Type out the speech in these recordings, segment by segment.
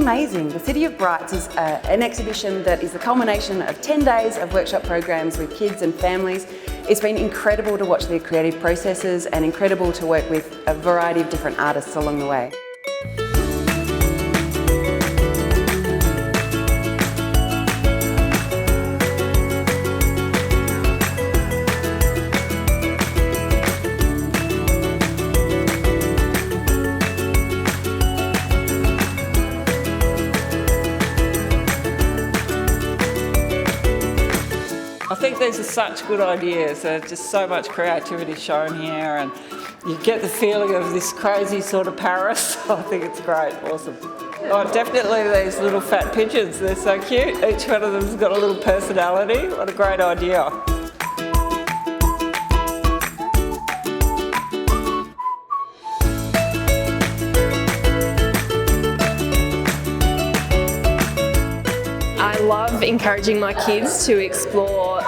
amazing. The City of Brights is an exhibition that is the culmination of 10 days of workshop programs with kids and families. It's been incredible to watch their creative processes and incredible to work with a variety of different artists along the way. I think these are such good ideas. There's just so much creativity shown here, and you get the feeling of this crazy sort of Paris. I think it's great, awesome. Oh, definitely these little fat pigeons. They're so cute. Each one of them's got a little personality. What a great idea. I love encouraging my kids to explore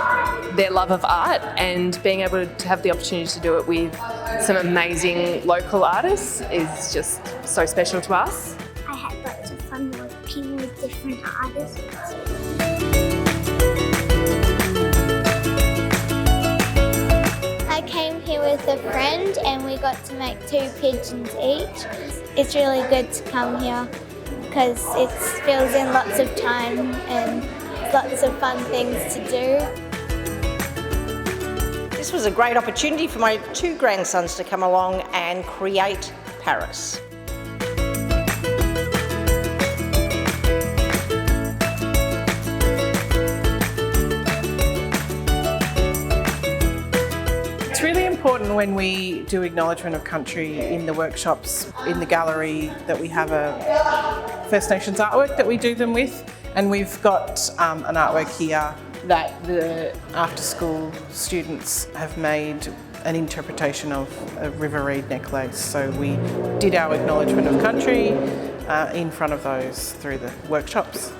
their love of art and being able to have the opportunity to do it with some amazing local artists is just so special to us. I had lots of fun working with different artists. I came here with a friend and we got to make 2 pigeons each. It's really good to come here because it fills in lots of time and lots of fun things to do. This was a great opportunity for my 2 grandsons to come along and create Paris. It's really important when we do acknowledgement of country in the workshops, in the gallery, that we have a First Nations artwork that we do them with, and we've got an artwork here that the after-school students have made an interpretation of a river reed necklace. So we did our acknowledgement of country in front of those through the workshops.